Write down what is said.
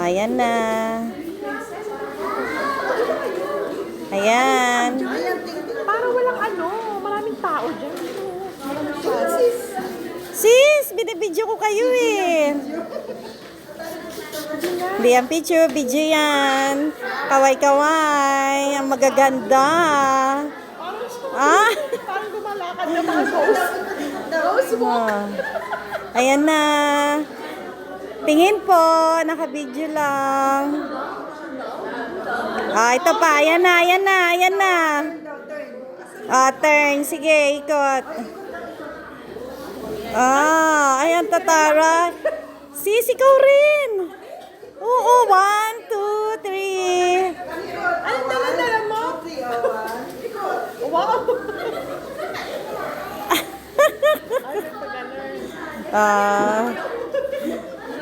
Ayan na. Ayan. Parang walang ano, maraming tao dyan. Sis, binibidyo ko kayo eh. Hindi yan picture, video yan. Kaway-kaway. Ang magaganda. Ah? Parang lumalakad na mga ghost. Ah. Ayan na. Tingin po, naka-video lang. Ah, ito pa. Ayan na, ayan na, ayan na. Ah, turn. Sige, ikot. Ah, ayan, Tatara. Sis, ikaw rin. Oo, 1, 2, 3. Anong dala-dala mo? Wow! Ah,